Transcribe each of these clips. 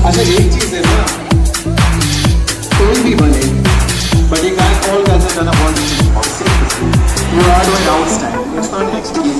अच्छा एक चीज है ना, कोई भी बने, but you can't all guys have done a ball you are doing outstanding. It's not next to you.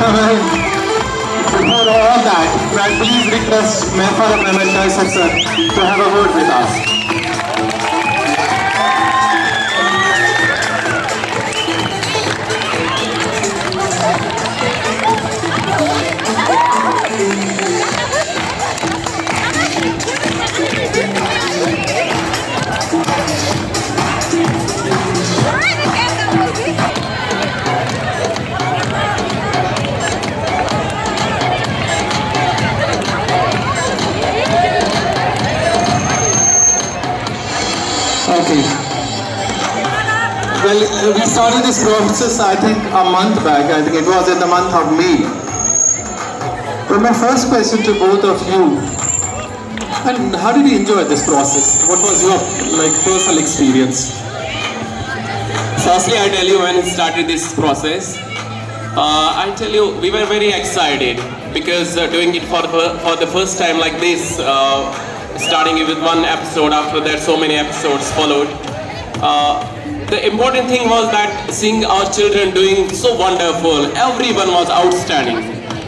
And before all that, I please request Mehfar Ahmed Kaisar sir to have a word with us. Okay. Well, we started this process, I think, a month back. I think it was in the month of May. But my first question to both of you, and how did you enjoy this process? What was your personal experience? Firstly, I tell you when it started this process, I tell you we were very excited because doing it for the first time like this, starting with one episode, after that so many episodes followed. The important thing was that seeing our children doing so wonderful, everyone was outstanding.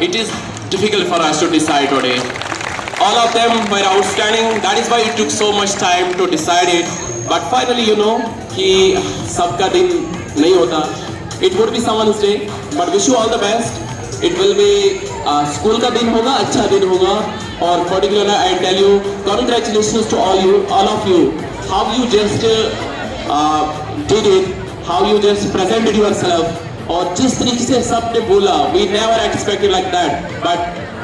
It is difficult for us to decide today. All of them were outstanding, that is why it took so much time to decide it. But finally, you know, कि सबका दिन नहीं होता. It would be someone's day, but wish you all the best. It will be school का दिन होगा, अच्छा दिन होगा. और particularly I tell you, congratulations to all of you. How you just did it, how you just presented yourself. और जिस तरीके से सबने बोला, we never expected like that. But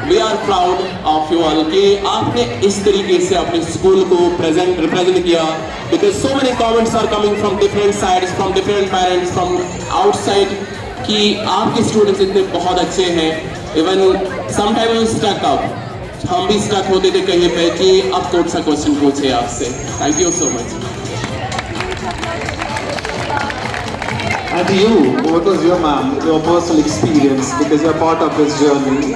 we are proud of you all कि आपने इस तरीके से अपने स्कूल को represent किया. Because so many comments are coming from different sides, from different parents, from outside कि आपके students इतने बहुत अच्छे हैं. Even sometime we stuck up, हम भी स्टक होते थे कहीं पे कि अब कौन सा क्वेश्चन पूछे आपसे. Thank you so much. And you, what was your personal experience, because you're part of this journey,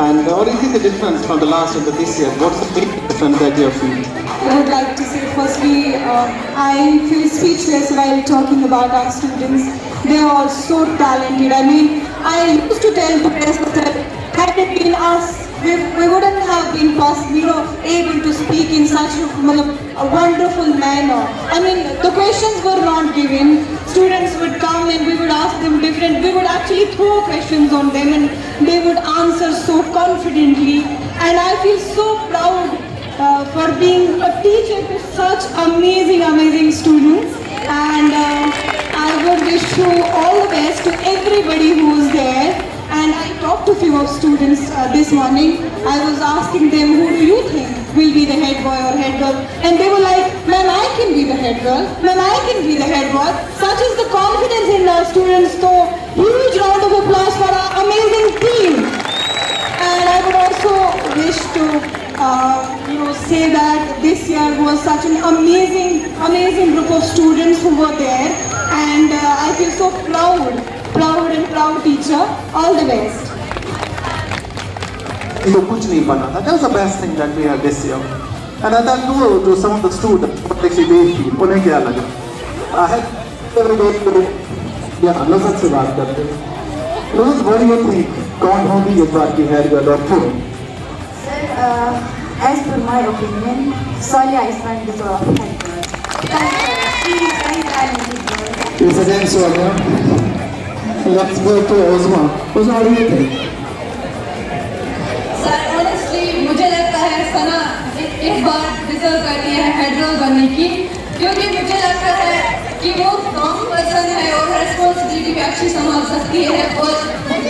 and what do you think the difference from the last year to this year? What's the big difference that you're feeling? I would like to say firstly, I feel speechless while talking about our students. They are all so talented. I mean, I used to tell parents that had it been us, we wouldn't have been able to speak in such a wonderful manner. I mean, the questions were not given. Students would come and we would ask them different. We would actually throw questions on them and they would answer so confidently. And I feel so proud for being a teacher to such amazing students. And I would wish you all the best to everybody who is there. And I talked to a few of students this morning. I was asking them, who do you think will be the head boy or head girl? And they were like, ma'am, I can be the head girl. Ma'am, I can be the head boy. Such is the confidence in our students. So, huge round of applause for our amazing team. And I would also wish to say that this year was such an amazing group of students who were there. And I feel so proud teacher. All the best. So कुछ नहीं बना था. That was the best thing that we had this year. And I thought to some of the students what actually they feel, उन्हें क्या लगा. I had every day to लज़त से बात करते. Rose, what do you think? कौन होगी इस बार की head girl or who? Sir, as per my opinion, Sonia is not the top head girl. She is very talented girl. Yes, again, Sonia. Let's go to Ozma. Ozma, what do you think? Sir, honestly, मुझे लगता है सना इस बार deserve करती है head girl बनने की, क्योंकि मुझे लगता है कि वो स्ट्रॉन्ग पर्सन है और रिस्पॉन्सिबिलिटी भी अच्छी संभाल सकती है और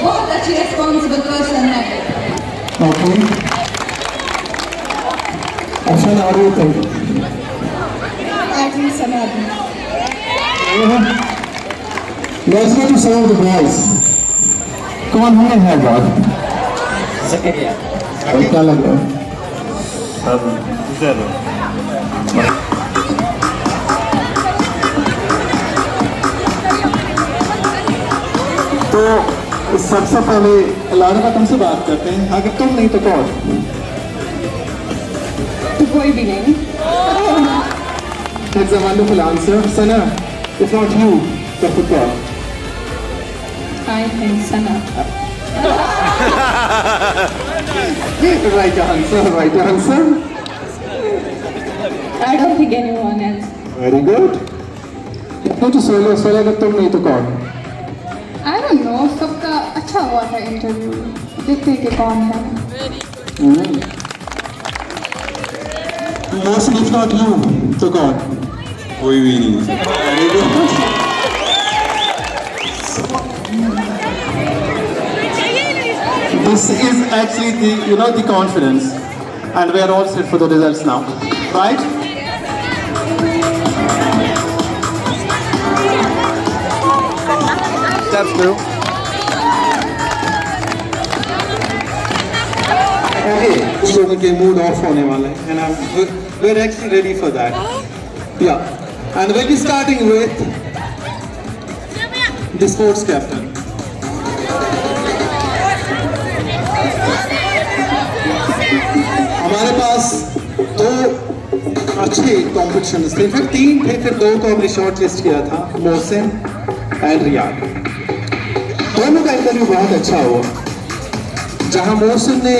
बहुत अच्छी रिस्पॉन्सिबल पर्सन है. Okay. Ashana, what do you think? I think Sanadhi. Let's go to some of the boys. Come on, who can have that? Zakaria. और क्या लग रहा है? Zero. तो सबसे पहले लाडवा तुमसे बात करते हैं. अगर तुम नहीं तो कौन? तो कोई भी नहीं. That's a wonderful answer. Sana, if not you, the football. I think Sana. Right answer. I don't think anyone else. Very good. No to Sonia, अगर तुम नहीं तो कौन? I don't know. सबका अच्छा हुआ था इंटरव्यू. देखते हैं कि कौन है. Mostly if not you, तो कौन? कोई भी नहीं. Very good. This is actually the confidence, and we are all set for the results now, right? That's true. Okay, कुछ लोगों के mood off होने वाला है, and we're actually ready for that. Yeah, and we'll be starting with the sports captain. हमारे पास दो अच्छे competition थे, फिर तीन थे, फिर दो को हमने शॉर्ट लिस्ट किया था, मोहसिन एंड रियाद. दोनों का इंटरव्यू बहुत अच्छा हुआ. जहां मोहसिन ने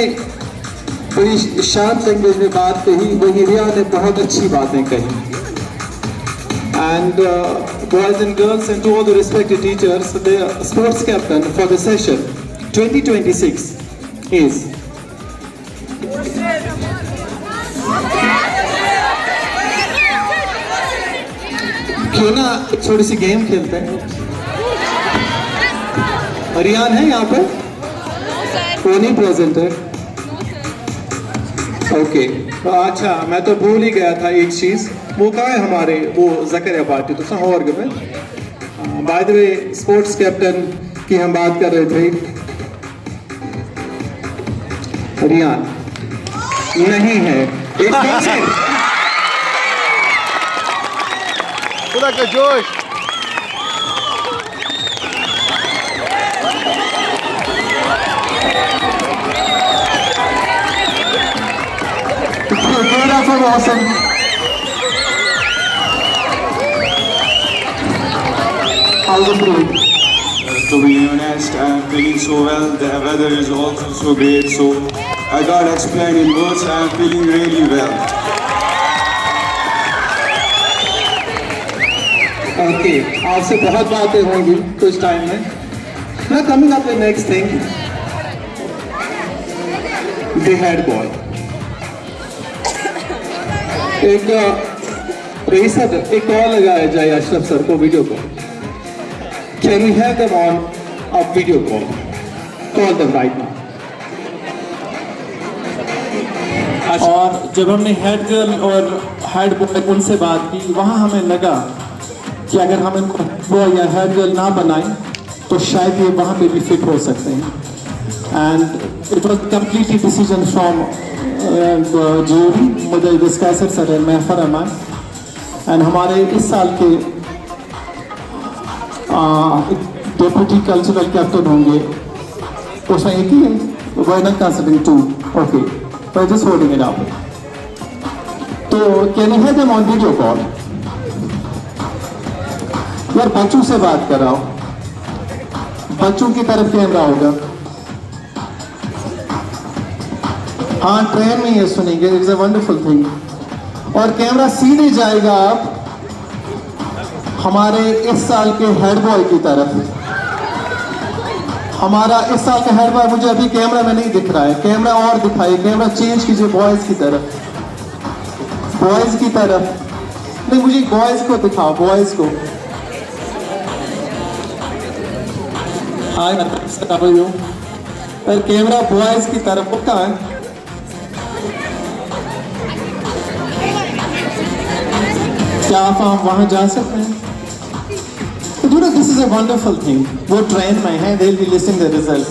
बड़ी शांत लैंग्वेज में बात कही, वही रियाद ने बहुत अच्छी बातें कही. And boys and girls and to all the respected teachers, the sports captain for the session 2026 is क्यों ना थोड़ी सी गेम खेलते हैं. रियान है यहाँ पे? वो नहीं प्रेजेंट है. ओके, अच्छा मैं तो भूल ही गया था एक चीज. वो कहाँ है हमारे वो ज़करिया पार्टी तो और में. By the way sports captain की हम बात कर रहे थे. रियान नहीं है। एक बार से खुदा का जोश। awesome. How's it going? To be honest, I'm feeling so well. The weather is also so great. So I got explained in words. I'm feeling really well. Okay, आपसे बहुत बातें होंगी कुछ टाइम में। Now coming up the next thing, the head ball. एक racer एक call लगाया जाए अशरफ सर को video call. Can we have them on a video call? Call them right now. और जब हमने हेड गर्ल और हेड बॉय उनसे बात की, वहाँ हमें लगा कि अगर हम इनको बॉय या हेड गर्ल ना बनाएं तो शायद ये वहाँ पे भी फिट हो सकते हैं। And it was completely decision from jury मुदल डिस्कसर सर महफर अमान एंड हमारे इस साल के डेप्यूटी कल्चरल कैप्टन होंगे, उसमें एक ही है, we not considering two, okay, we just holding it up. तो can you have them on video call? यार बच्चों से बात कराओ, बच्चों की तरफ कैमरा होगा। हाँ, ट्रेन में ये सुनेंगे, इट्स अ वंडरफुल थिंग। और कैमरा सीधे जाएगा आप हमारे इस साल के हेड बॉय की तरफ। हमारा इस साल का हेड बॉय मुझे अभी कैमरा में नहीं दिख रहा है, कैमरा और दिखाइए, कैमरा चेंज कीजिए बॉयज की तरफ, बॉयज की तरफ नहीं, मुझे बॉयज को दिखाओ, बॉयज को। हाय पर कैमरा बॉयज की तरफ, वो कहाँ है? क्या आप वहां जा सकते हैं? You know, this is a wonderful thing. वो ट्रेन में है, they'll be listing the results.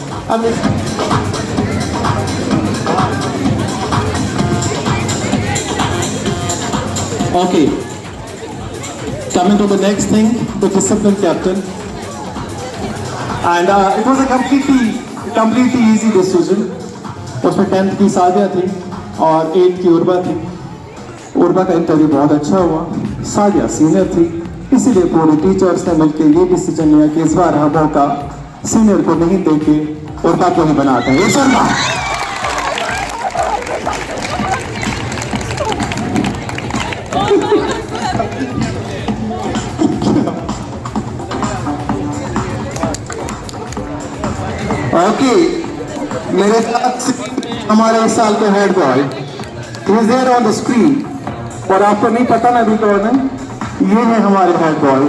Okay. Coming to the next thing, the discipline captain. And it was a completely easy decision. उसमें 10th की सादिया थी और 8th की उर्बा थी। उर्बा का इंटरव्यू बहुत अच्छा हुआ, सादिया सीनियर थी, इसीलिए पूरे टीचर्स ने मिलकर ये डिसीजन लिया कि इस बार हम मौका सीनियर को नहीं देके उर्बा को ही बनाते हैं। शर्मा ओके, मेरे साथ हमारे इस साल के head boy is there on the screen, और आपको नहीं पता ना अभी कौन है, ये है हमारे हेड बॉय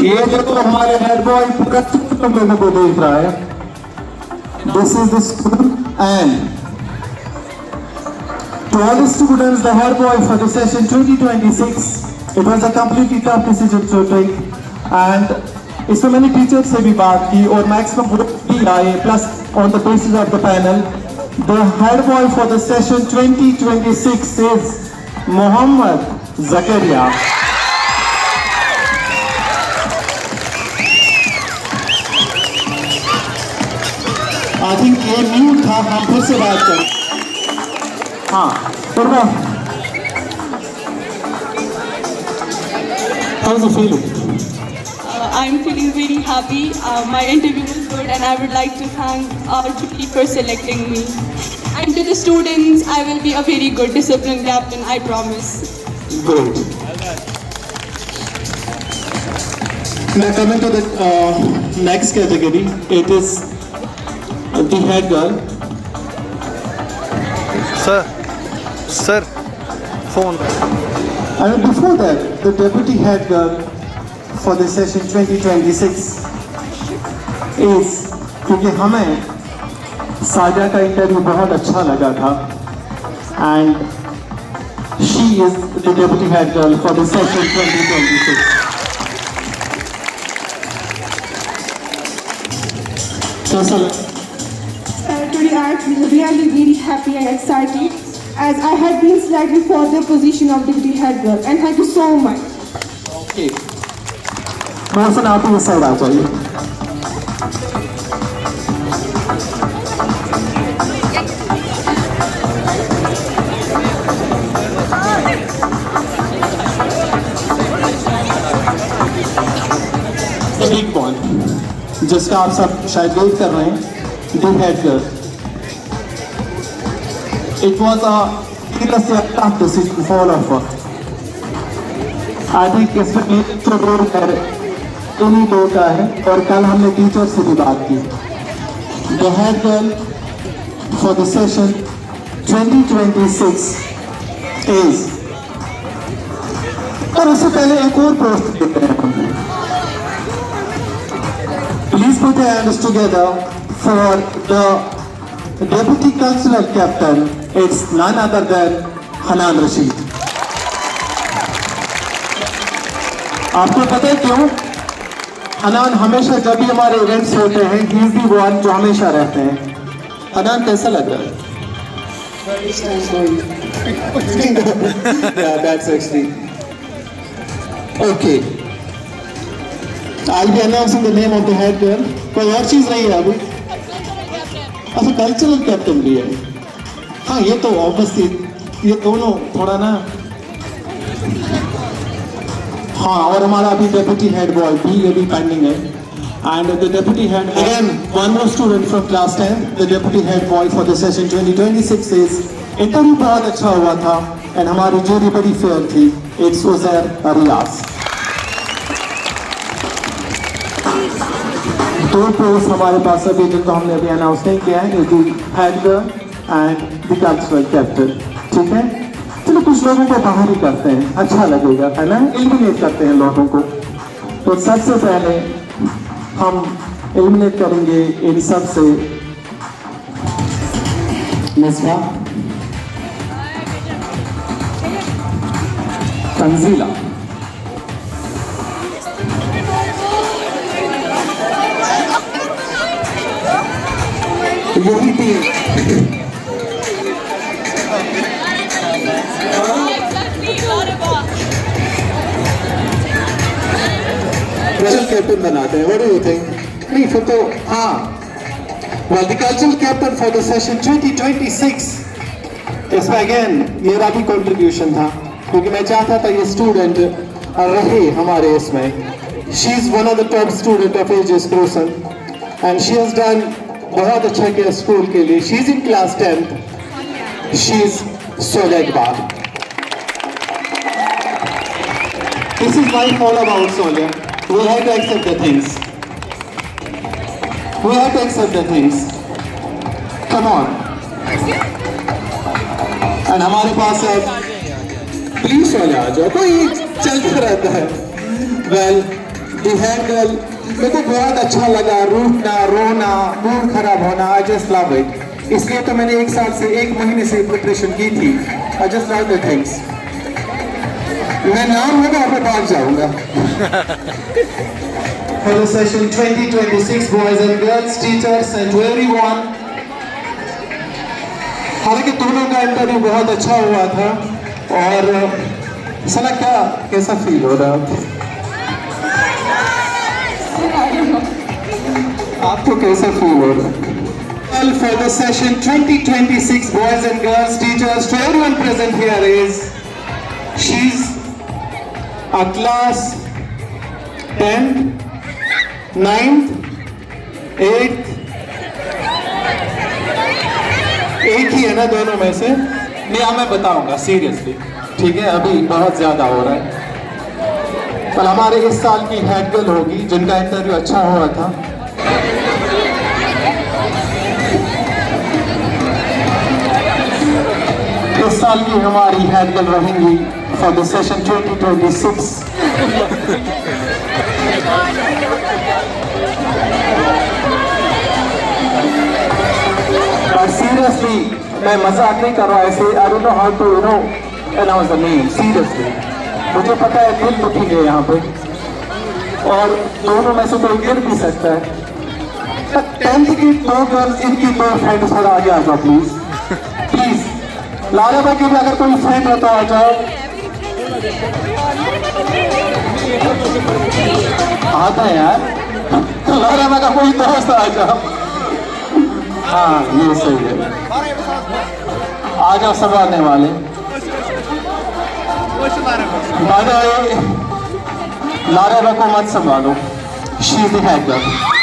ये देखो हमारे हेड बॉय पूरा लोगों को देख रहा है। This is the school and to all the students, the head boy for the session 2026, it was a completely tough decision to take and इसमें मैंने टीचर से भी बात की और मैक्सिमम वोट भी आए, plus on the basis of the panel the head boy for the session 2026 is Mohammad Zakaria. I think ये म्यूट था, हम फिर से बात करें। हाँ, पूर्वा, how's the feeling? I'm feeling very happy. My interview was good and I would like to thank our jury for selecting me. And to the students, I will be a very good discipline captain, I promise. Good. Now coming to the next category, it is the head girl. Sir, phone. And before that, the deputy head girl for the session 2026 is, क्योंकि हमें सादिया का interview बहुत अच्छा लगा था and she is the deputy head girl for the session 2026. कैसा लगा? Today I'm really very happy and excited as I had been selected for the position of deputy head girl, and thank you so much. Okay. Mohsin आप इस side आ जाइए। Big point जिसका आप सब शायद wait कर रहे हैं, the head girl. It was a seriously tough decision for all of us. I think इसमें तो रोल है इन्हीं दो का है, और कल हमने टीचर से भी बात की। The head girl for the session 2026 is, और उससे पहले एक और प्रश्न देते हैं हम। Please put your hands together for the Deputy Cultural Captain. It's none other than Hanan Rashid. आपको पता है क्यों? हनान हमेशा जब भी हमारे इवेंट्स होते हैं, he is the one जो हमेशा रहते हैं। हनान कैसा लग रहा है? Yeah, that's actually okay. I'll be announcing the name of the head girl. कोई और चीज नहीं है अभी? अच्छा, कल्चरल कैप्टन भी है। हाँ, ये तो ऑब्वियसली ये दोनों थोड़ा ना, हाँ, और हमारा अभी डेप्यूटी हेड बॉय भी ये भी पेंडिंग है। And the deputy head again one more student from class 10, the deputy head boy for the session 2026 is, interview बहुत अच्छा हुआ था एंड हमारी जूरी बड़ी फेयर थी। इट्स उज़ैर रियाज। दो पोस्ट हमारे पास अभी जिनको हमने अभी अनाउंस नहीं किया है, the head girl and the cultural captain. ठीक है, चलो कुछ लोगों को बाहर ही करते हैं, अच्छा लगेगा, है ना? एलिमिनेट करते हैं लोगों को। तो सबसे पहले हम एलिमिनेट करेंगे इन सब से मिसबा, तंजीला, यही टीम कल्चरल कैप्टन बनाते हैं। What do you think? नहीं फिर तो हाँ, well the cultural captain for the session 2026, इसमें अगेन मेरा भी कंट्रीब्यूशन था क्योंकि मैं चाहता था ये स्टूडेंट रहे हमारे इसमें। She is one of the top student of ages crosson and she has done बहुत अच्छा किया स्कूल के लिए। She is in class 10th। She is Sonia Iqbal. This is my call about Sonia. We have to accept the things. We have to accept the things. Come on. And हमारे पास है, please Sonia आ जाओ, कोई चलता रहता है। Well, the head girl, मेरे को बहुत अच्छा लगा, रूठना, रोना, मूड खराब होना, I just love it. इसलिए तो मैंने एक महीने से प्रिपरेशन की थी। I just love the things. मैं नाम होगा आपके पास जाऊंगा। For the session 2026 boys and girls, teachers and to everyone. हालांकि दोनों का इंटरव्यू बहुत अच्छा हुआ था और सना कैसा फील हो रहा है आपको? कैसा फील हो रहा है? Well, for the session 2026 boys and girls, teachers, to everyone present here is, she's a class 10th, 9th, 8th, एक ही है ना दोनों में से? नहीं, मैं बताऊंगा सीरियसली, ठीक है? अभी बहुत ज्यादा हो रहा है। पर हमारे इस साल की हेड गर्ल होगी जिनका इंटरव्यू अच्छा हुआ था। इस साल की हमारी हेड गर्ल रहेंगी for the session 2026. But seriously, मैं मजाक नहीं कर रहा ऐसे। I don't know how to announce the name. Seriously, मुझे पता है दिल दुखी है यहाँ पे और दोनों में से कोई गिर भी सकता है। 10th की 2 गर्ल्स, इनकी 2 फ्रेंड थोड़ा आगे आ जाओ प्लीज प्लीज। लारा भाई के भी अगर कोई फ्रेंड है तो आ जाओ। आता है यार, लारा भाई का कोई दोस्त आ जाओ। हाँ ये सही है, आ जाओ सब आने वाले। लारा भाई को मत संभालो, she is the head girl.